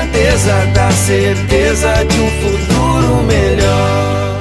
certeza da certeza de um futuro melhor.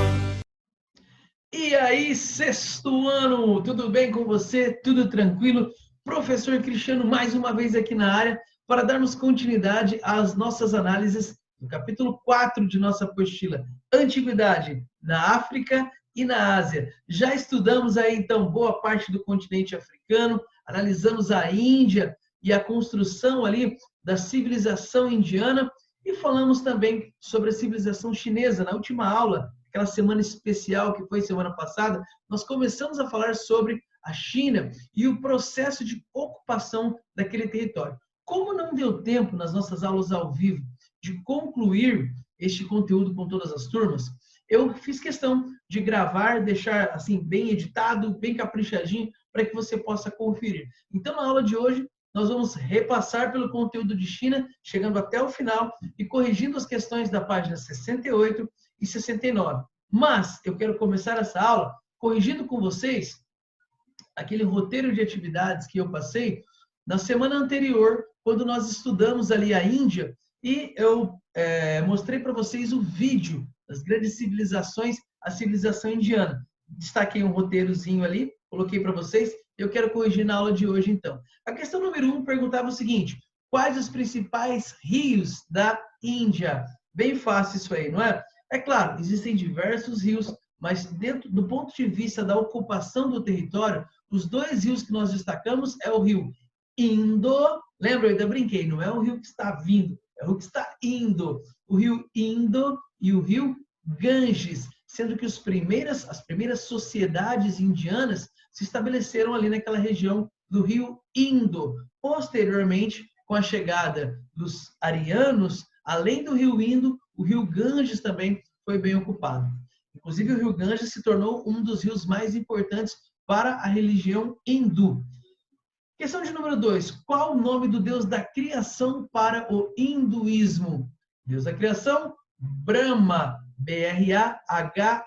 E aí, sexto ano, tudo bem com você? Tudo tranquilo? Professor Cristiano, mais uma vez aqui na área, para darmos continuidade às nossas análises do capítulo 4 de nossa apostila, Antiguidade na África e na Ásia. Já estudamos aí, então, boa parte do continente africano, analisamos a Índia e a construção ali da civilização indiana e falamos também sobre a civilização chinesa. Na última aula, aquela semana especial que foi semana passada, nós começamos a falar sobre a China e o processo de ocupação daquele território. Como não deu tempo nas nossas aulas ao vivo de concluir este conteúdo com todas as turmas, eu fiz questão de gravar, deixar assim bem editado, bem caprichadinho, para que você possa conferir. Então, na aula de hoje, nós vamos repassar pelo conteúdo de China, chegando até o final e corrigindo as questões da página 68 e 69. Mas eu quero começar essa aula corrigindo com vocês aquele roteiro de atividades que eu passei na semana anterior, quando nós estudamos ali a Índia, e eu mostrei para vocês o vídeo das grandes civilizações, a civilização indiana. Destaquei um roteirozinho ali, coloquei para vocês, eu quero corrigir na aula de hoje então. A questão número 1 perguntava o seguinte: quais os principais rios da Índia? Bem fácil isso aí, não é? É claro, existem diversos rios, mas dentro do ponto de vista da ocupação do território, os dois rios que nós destacamos é o rio Indo, lembra, eu ainda brinquei, não é o rio que está vindo, é o rio que está indo. O rio Indo e o rio Ganges, sendo que as primeiras sociedades indianas se estabeleceram ali naquela região do rio Indo. Posteriormente, com a chegada dos arianos, além do rio Indo, o rio Ganges também foi bem ocupado. Inclusive, o rio Ganges se tornou um dos rios mais importantes para a religião hindu. Questão de número 2. Qual o nome do deus da criação para o hinduísmo? Deus da criação? Brahma. B-R-A-H-M-A.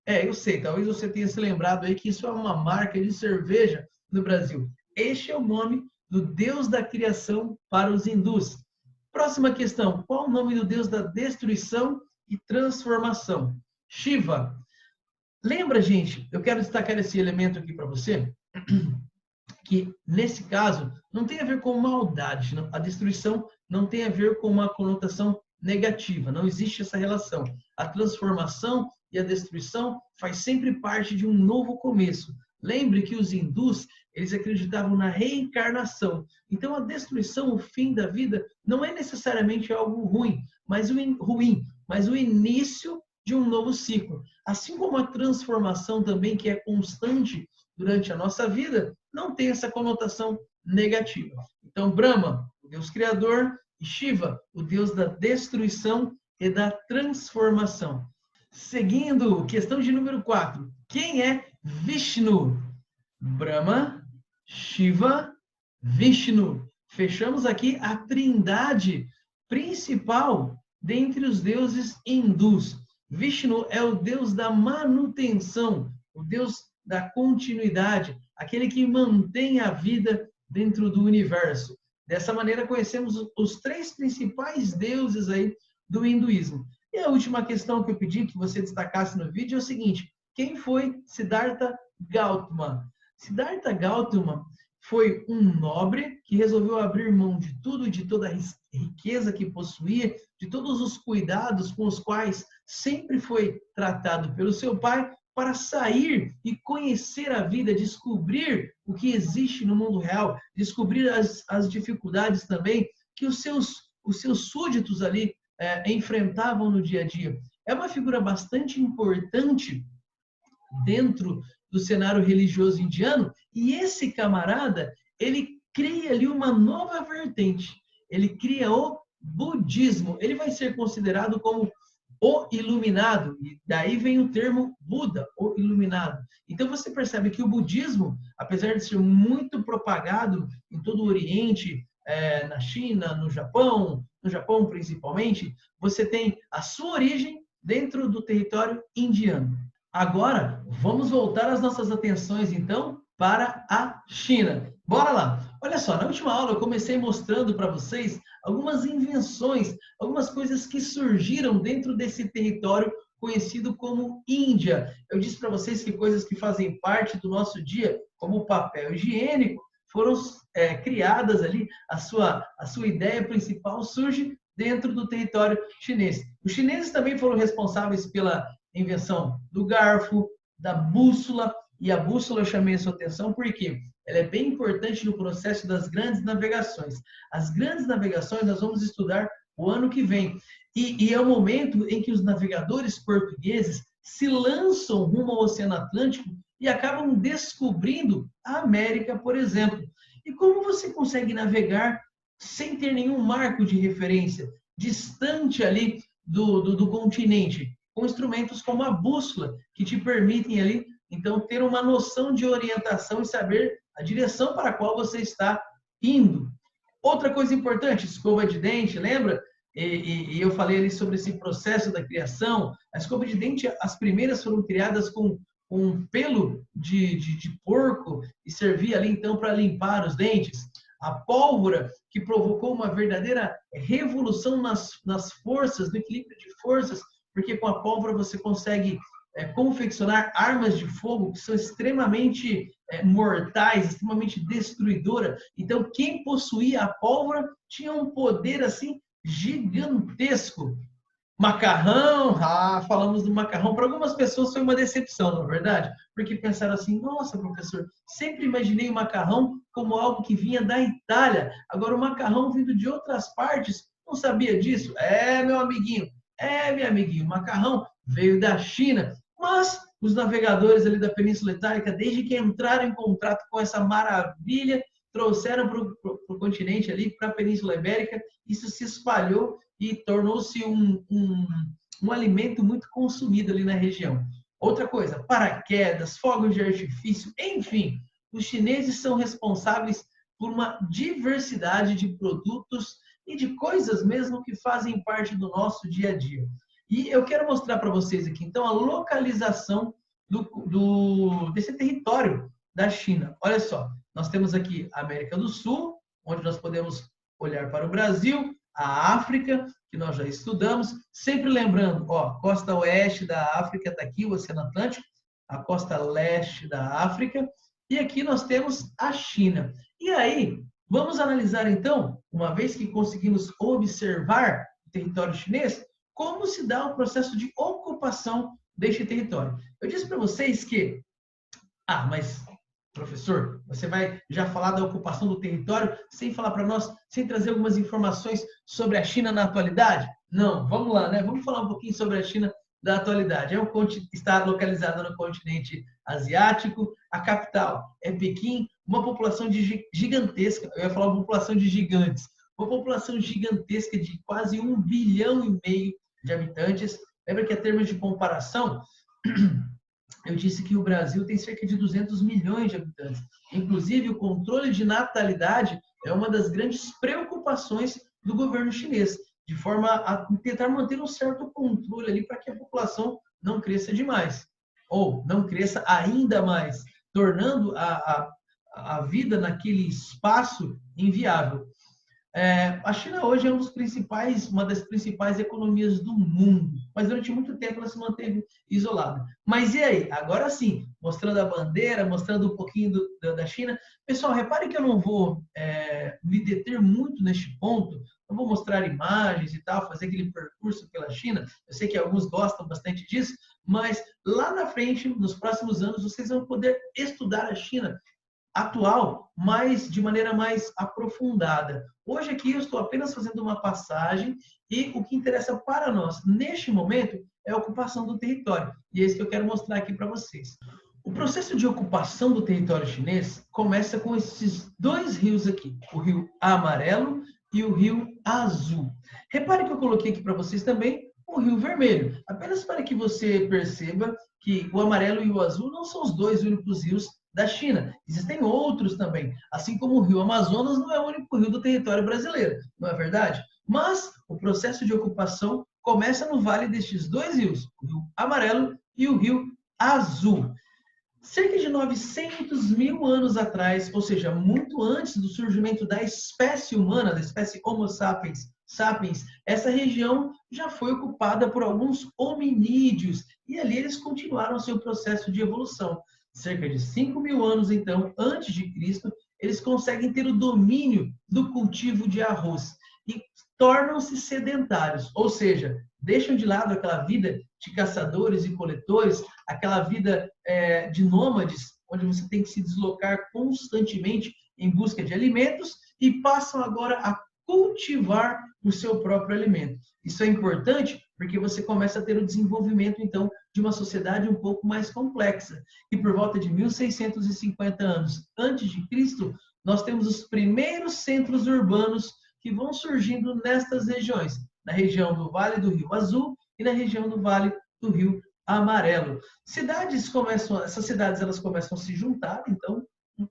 Eu sei, talvez você tenha se lembrado aí que isso é uma marca de cerveja no Brasil. Este é o nome do deus da criação para os hindus. Próxima questão. Qual o nome do deus da destruição e transformação? Shiva. Lembra, gente, eu quero destacar esse elemento aqui para você, que nesse caso não tem a ver com maldade, não. A destruição não tem a ver com uma conotação negativa, não existe essa relação. A transformação e a destruição faz sempre parte de um novo começo. Lembre que os hindus, eles acreditavam na reencarnação. Então, a destruição, o fim da vida, não é necessariamente algo ruim, mas o início de um novo ciclo. Assim como a transformação também, que é constante durante a nossa vida, não tem essa conotação negativa. Então, Brahma, o Deus Criador, e Shiva, o Deus da destruição e da transformação. Seguindo, questão de número 4. Quem é Vishnu? Brahma, Shiva, Vishnu. Fechamos aqui a trindade principal dentre os deuses hindus. Vishnu é o deus da manutenção, o deus da continuidade, aquele que mantém a vida dentro do universo. Dessa maneira, conhecemos os três principais deuses aí do hinduísmo. E a última questão que eu pedi que você destacasse no vídeo é o seguinte: quem foi Siddhartha Gautama? Siddhartha Gautama foi um nobre que resolveu abrir mão de tudo, de toda a riqueza que possuía, de todos os cuidados com os quais sempre foi tratado pelo seu pai, para sair e conhecer a vida, descobrir o que existe no mundo real, descobrir as dificuldades também que os seus súditos ali enfrentavam no dia a dia. É uma figura bastante importante dentro do cenário religioso indiano, e esse camarada, ele cria ali uma nova vertente, ele cria o budismo, ele vai ser considerado como o iluminado, e daí vem o termo Buda, o iluminado. Então você percebe que o budismo, apesar de ser muito propagado em todo o Oriente, na China, no Japão principalmente, você tem a sua origem dentro do território indiano. Agora, vamos voltar as nossas atenções, então, para a China. Bora lá! Olha só, na última aula eu comecei mostrando para vocês algumas invenções, algumas coisas que surgiram dentro desse território conhecido como Índia. Eu disse para vocês que coisas que fazem parte do nosso dia, como o papel higiênico, foram criadas ali, a sua ideia principal surge dentro do território chinês. Os chineses também foram responsáveis pela invenção do garfo, da bússola, e a bússola eu chamei a sua atenção porque ela é bem importante no processo das grandes navegações. As grandes navegações nós vamos estudar o ano que vem. E é o momento em que os navegadores portugueses se lançam rumo ao Oceano Atlântico e acabam descobrindo a América, por exemplo. E como você consegue navegar sem ter nenhum marco de referência, distante ali do continente, com instrumentos como a bússola, que te permitem ali, então, ter uma noção de orientação e saber a direção para a qual você está indo. Outra coisa importante, escova de dente, lembra? E eu falei ali sobre esse processo da criação. A escova de dente, as primeiras foram criadas com um pelo de porco e servia ali então para limpar os dentes. A pólvora, que provocou uma verdadeira revolução nas forças, no equilíbrio de forças, porque com a pólvora você consegue confeccionar armas de fogo que são extremamente mortais, extremamente destruidoras. Então, quem possuía a pólvora tinha um poder assim gigantesco. Macarrão, falamos do macarrão. Para algumas pessoas foi uma decepção, não é verdade? Porque pensaram assim, nossa, professor, sempre imaginei o macarrão como algo que vinha da Itália. Agora, o macarrão vindo de outras partes, não sabia disso? Meu amiguinho, meu amiguinho, o macarrão veio da China. Mas os navegadores ali da Península Itálica, desde que entraram em contato com essa maravilha, trouxeram para o continente ali, para a Península Ibérica, isso se espalhou e tornou-se um alimento muito consumido ali na região. Outra coisa, paraquedas, fogos de artifício, enfim, os chineses são responsáveis por uma diversidade de produtos e de coisas mesmo que fazem parte do nosso dia a dia. E eu quero mostrar para vocês aqui, então, a localização desse território da China. Olha só, nós temos aqui a América do Sul, onde nós podemos olhar para o Brasil, a África, que nós já estudamos, sempre lembrando, costa oeste da África está aqui, o Oceano Atlântico, a costa leste da África, e aqui nós temos a China. E aí, vamos analisar então, uma vez que conseguimos observar o território chinês, como se dá o processo de ocupação deste território. Eu disse para vocês que, mas professor, você vai já falar da ocupação do território sem falar para nós, sem trazer algumas informações sobre a China na atualidade? Não, vamos lá, né? Vamos falar um pouquinho sobre a China da atualidade. Está localizada no continente asiático, a capital é Pequim, uma população gigantesca, eu ia falar uma população de gigantes, uma população gigantesca de quase 1,5 bilhão de habitantes. Lembra que, a termos de comparação, eu disse que o Brasil tem cerca de 200 milhões de habitantes. Inclusive, o controle de natalidade é uma das grandes preocupações do governo chinês, de forma a tentar manter um certo controle ali para que a população não cresça demais, ou não cresça ainda mais, tornando a vida naquele espaço inviável. A China hoje é uma das principais economias do mundo, mas durante muito tempo ela se manteve isolada. Mas e aí? Agora sim, mostrando a bandeira, mostrando um pouquinho da China. Pessoal, repare que eu não vou me deter muito neste ponto, não vou mostrar imagens e tal, fazer aquele percurso pela China. Eu sei que alguns gostam bastante disso, mas lá na frente, nos próximos anos, vocês vão poder estudar a China atual, mas de maneira mais aprofundada. Hoje aqui eu estou apenas fazendo uma passagem e o que interessa para nós neste momento é a ocupação do território. E é isso que eu quero mostrar aqui para vocês. O processo de ocupação do território chinês começa com esses dois rios aqui, o Rio Amarelo e o Rio Azul. Repare que eu coloquei aqui para vocês também o Rio Vermelho, apenas para que você perceba que o amarelo e o azul não são os dois únicos rios da China. Existem outros também, assim como o Rio Amazonas não é o único rio do território brasileiro, não é verdade? Mas o processo de ocupação começa no vale destes dois rios, o Rio Amarelo e o Rio Azul. Cerca de 900 mil anos atrás, ou seja, muito antes do surgimento da espécie humana, da espécie Homo sapiens, essa região já foi ocupada por alguns hominídeos e ali eles continuaram seu processo de evolução. Cerca de 5 mil anos, então, antes de Cristo, eles conseguem ter o domínio do cultivo de arroz e tornam-se sedentários, ou seja, deixam de lado aquela vida de caçadores e coletores, aquela vida de nômades, onde você tem que se deslocar constantemente em busca de alimentos, e passam agora a cultivar o seu próprio alimento. Isso é importante porque você começa a ter o desenvolvimento, então, de uma sociedade um pouco mais complexa. E por volta de 1650 anos antes de Cristo, nós temos os primeiros centros urbanos que vão surgindo nestas regiões, na região do Vale do Rio Azul e na região do Vale do Rio Amarelo. Essas cidades elas começam a se juntar, então,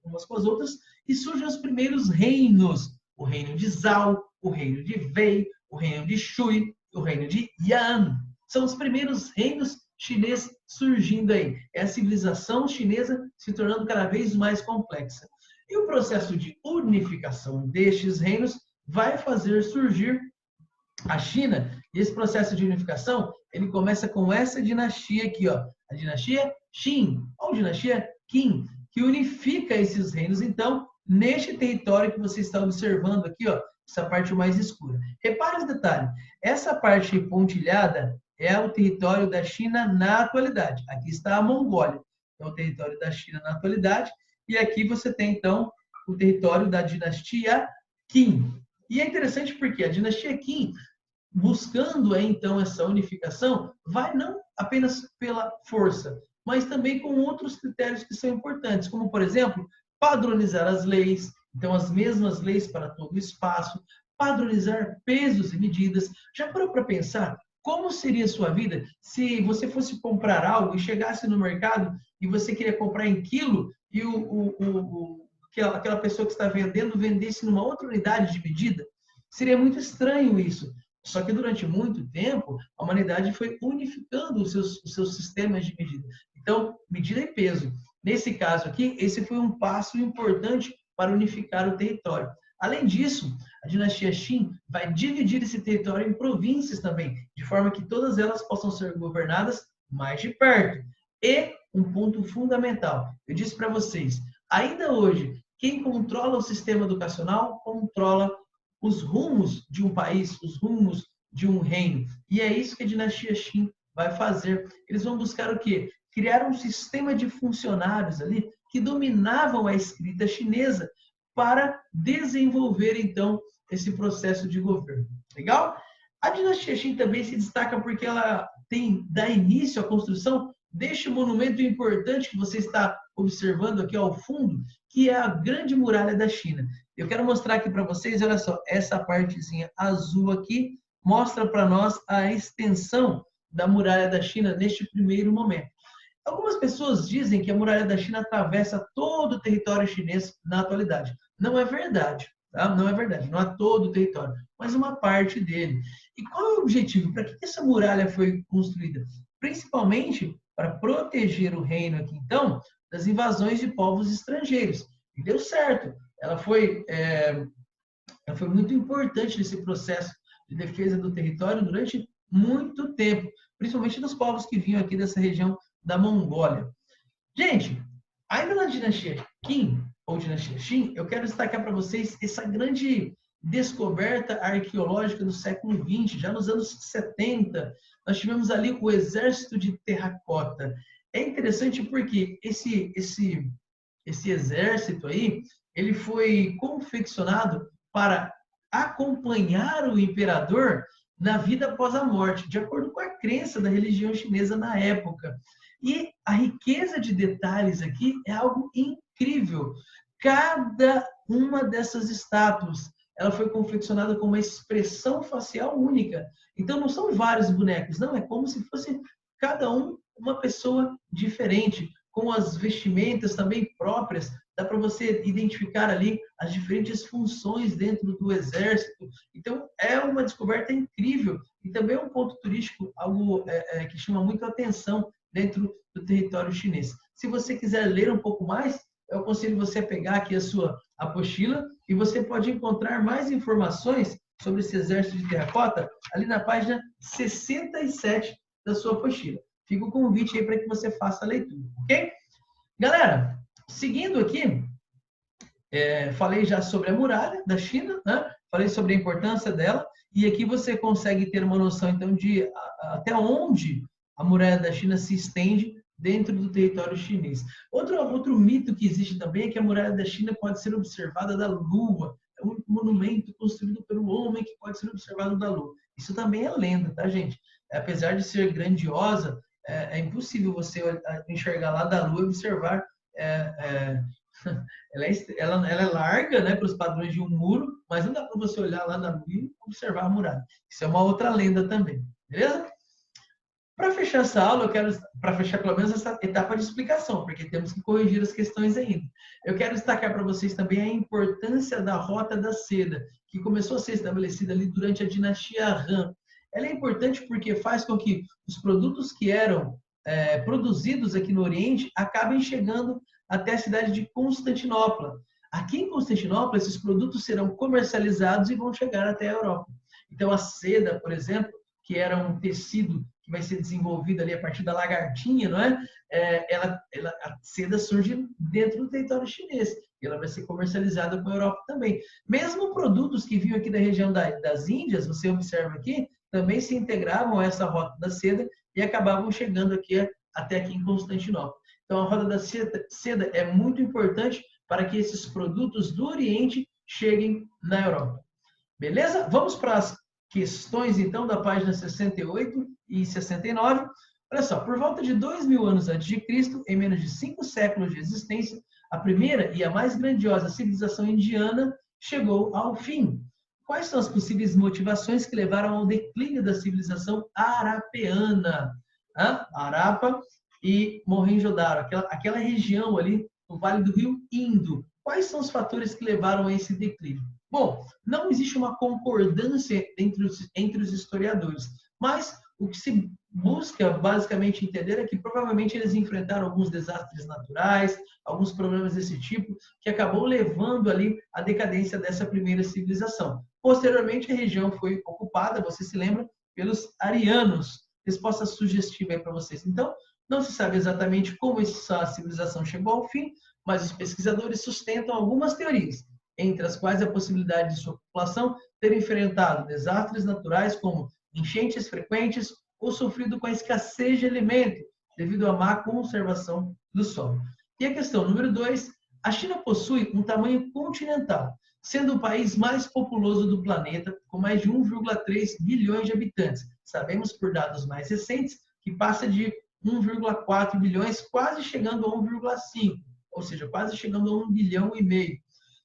umas com as outras, e surgem os primeiros reinos. O reino de Zhao, o reino de Wei, o reino de Shui, o reino de Yan. São os primeiros reinos chineses surgindo aí. É a civilização chinesa se tornando cada vez mais complexa. E o processo de unificação destes reinos vai fazer surgir a China. E esse processo de unificação, ele começa com essa dinastia aqui, ó, a dinastia Qin, ou dinastia Qin, que unifica esses reinos, então, neste território que você está observando aqui, ó, essa parte mais escura. Repare os detalhes. Essa parte pontilhada é o território da China na atualidade. Aqui está a Mongólia, é o território da China na atualidade. E aqui você tem, então, o território da dinastia Qin. E é interessante porque a dinastia Qin, buscando então essa unificação, vai não apenas pela força, mas também com outros critérios que são importantes, como, por exemplo, padronizar as leis, então as mesmas leis para todo o espaço, padronizar pesos e medidas. Já parou para pensar como seria a sua vida se você fosse comprar algo e chegasse no mercado e você queria comprar em quilo e aquela pessoa que está vendendo vendesse numa outra unidade de medida? Seria muito estranho isso. Só que durante muito tempo, a humanidade foi unificando os seus sistemas de medida. Então, medida e peso. Nesse caso aqui, esse foi um passo importante para unificar o território. Além disso, a dinastia Qin vai dividir esse território em províncias também, de forma que todas elas possam ser governadas mais de perto. E um ponto fundamental, eu disse para vocês, ainda hoje, quem controla o sistema educacional controla os rumos de um país, os rumos de um reino. E é isso que a dinastia Qin vai fazer. Eles vão buscar o quê? Criar um sistema de funcionários ali que dominavam a escrita chinesa para desenvolver, então, esse processo de governo. Legal? A dinastia Qin também se destaca porque ela dá início à construção deste monumento importante que você está observando aqui ao fundo, que é a Grande Muralha da China. Eu quero mostrar aqui para vocês, olha só, essa partezinha azul aqui mostra para nós a extensão da Muralha da China neste primeiro momento. Algumas pessoas dizem que a Muralha da China atravessa todo o território chinês na atualidade. Não é verdade, tá? Não é verdade, não é todo o território, mas uma parte dele. E qual é o objetivo? Para que essa muralha foi construída? Principalmente para proteger o reino aqui, então, das invasões de povos estrangeiros. E deu certo. Ela foi muito importante nesse processo de defesa do território durante muito tempo, principalmente dos povos que vinham aqui dessa região da Mongólia. Gente, ainda na dinastia Qin, ou dinastia Qin, eu quero destacar para vocês essa grande descoberta arqueológica do século XX. Já nos anos 70, nós tivemos ali o exército de terracota. É interessante porque esse exército aí, ele foi confeccionado para acompanhar o imperador na vida após a morte, de acordo com a crença da religião chinesa na época. E a riqueza de detalhes aqui é algo incrível. Cada uma dessas estátuas, ela foi confeccionada com uma expressão facial única. Então não são vários bonecos, não, é como se fosse cada um uma pessoa diferente, com as vestimentas também próprias. Dá para você identificar ali as diferentes funções dentro do exército. Então, é uma descoberta incrível e também é um ponto turístico, algo que chama muito a atenção dentro do território chinês. Se você quiser ler um pouco mais, eu aconselho você a pegar aqui a sua apostila e você pode encontrar mais informações sobre esse exército de terracota ali na página 67 da sua apostila. Fica o convite aí para que você faça a leitura, ok? Galera, seguindo aqui, falei já sobre a muralha da China, né? Falei sobre a importância dela, e aqui você consegue ter uma noção, então, de até onde a muralha da China se estende dentro do território chinês. Outro mito que existe também é que a muralha da China pode ser observada da Lua. É um monumento construído pelo homem que pode ser observado da Lua. Isso também é lenda, tá, gente? Apesar de ser grandiosa, é impossível você enxergar lá da Lua e observar. Ela é larga, né, para os padrões de um muro, mas não dá para você olhar lá da Lua e observar a muralha. Isso é uma outra lenda também, beleza? Para fechar essa aula, para fechar pelo menos essa etapa de explicação, porque temos que corrigir as questões ainda. Eu quero destacar para vocês também a importância da Rota da Seda, que começou a ser estabelecida ali durante a dinastia Han. Ela é importante porque faz com que os produtos que eram produzidos aqui no Oriente acabem chegando até a cidade de Constantinopla. Aqui em Constantinopla, esses produtos serão comercializados e vão chegar até a Europa. Então, a seda, por exemplo, que era um tecido que vai ser desenvolvido ali a partir da lagartinha, não é? A seda surge dentro do território chinês e ela vai ser comercializada com a Europa também. Mesmo produtos que vinham aqui da região das Índias, você observa aqui, também se integravam a essa rota da seda e acabavam chegando aqui até aqui em Constantinopla. Então, a rota da seda é muito importante para que esses produtos do Oriente cheguem na Europa. Beleza? Vamos para as questões, então, da página 68 e 69. Olha só, por volta de 2000 anos antes de Cristo, em menos de 5 séculos de existência, a primeira e a mais grandiosa civilização indiana chegou ao fim. Quais são as possíveis motivações que levaram ao declínio da civilização arapeana? Harappa e Mohenjo-Daro, aquela região ali no Vale do Rio Indo. Quais são os fatores que levaram a esse declínio? Bom, não existe uma concordância entre os historiadores, mas o que se busca basicamente entender é que provavelmente eles enfrentaram alguns desastres naturais, alguns problemas desse tipo, que acabou levando ali à decadência dessa primeira civilização. Posteriormente, a região foi ocupada, você se lembra, pelos arianos. Resposta sugestiva aí para vocês. Então, não se sabe exatamente como essa civilização chegou ao fim, mas os pesquisadores sustentam algumas teorias, entre as quais a possibilidade de sua população ter enfrentado desastres naturais como enchentes frequentes ou sofrido com a escassez de alimento devido à má conservação do solo. E a questão número 2, a China possui um tamanho continental, sendo o país mais populoso do planeta, com mais de 1,3 bilhões de habitantes. Sabemos por dados mais recentes que passa de 1,4 bilhões, quase chegando a 1,5, ou seja, quase chegando a 1,5 bilhão.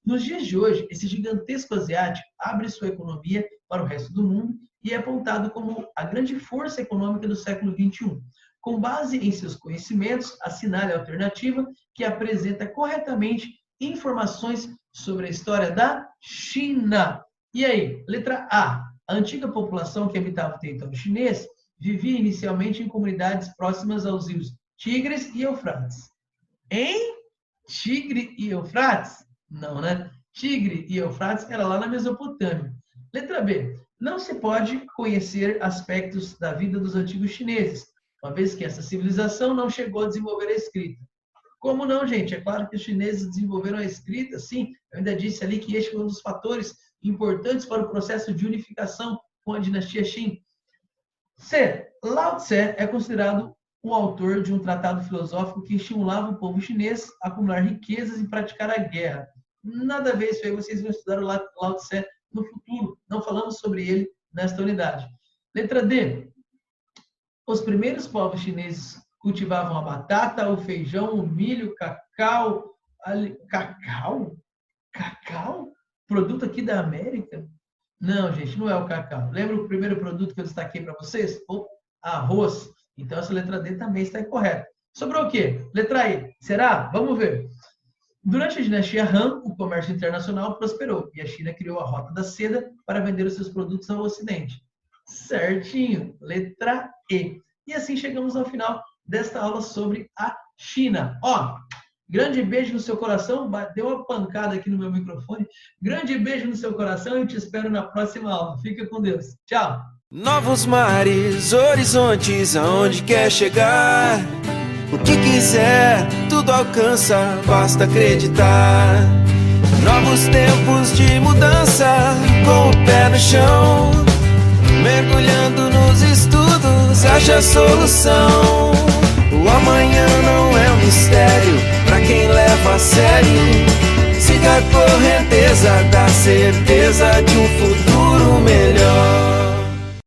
Nos dias de hoje, esse gigantesco asiático abre sua economia para o resto do mundo e é apontado como a grande força econômica do século XXI. Com base em seus conhecimentos, assinale a alternativa que apresenta corretamente informações sobre a história da China. E aí, letra A. A antiga população que habitava o território chinês vivia inicialmente em comunidades próximas aos rios Tigres e Eufrates. Em Tigre e Eufrates? Não, né? Tigre e Eufrates era lá na Mesopotâmia. Letra B. Não se pode conhecer aspectos da vida dos antigos chineses, uma vez que essa civilização não chegou a desenvolver a escrita. Como não, gente? É claro que os chineses desenvolveram a escrita, sim. Eu ainda disse ali que este foi um dos fatores importantes para o processo de unificação com a dinastia Qin. C. Lao Tse é considerado o autor de um tratado filosófico que estimulava o povo chinês a acumular riquezas e praticar a guerra. Nada a ver isso aí, vocês vão estudar o Lao Tse no futuro. Não falamos sobre ele nesta unidade. Letra D. Os primeiros povos chineses cultivavam a batata, o feijão, o milho, cacau. Cacau? Cacau? Produto aqui da América? Não, gente, não é o cacau. Lembra o primeiro produto que eu destaquei para vocês? O arroz. Então, essa letra D também está incorreta. Sobrou o quê? Letra E. Será? Vamos ver. Durante a dinastia Han, o comércio internacional prosperou e a China criou a Rota da Seda para vender os seus produtos ao Ocidente. Certinho. Letra E. E assim chegamos ao final desta aula sobre a China. Ó, grande beijo no seu coração. Deu uma pancada aqui no meu microfone. Grande beijo no seu coração e eu te espero na próxima aula. Fica com Deus. Tchau. Novos mares, horizontes, aonde quer chegar. O que quiser, tudo alcança, basta acreditar. Novos tempos de mudança, com o pé no chão. Mergulhando nos estudos, acha solução. O amanhã não é um mistério pra quem leva a sério. Siga a correnteza da certeza de um futuro melhor.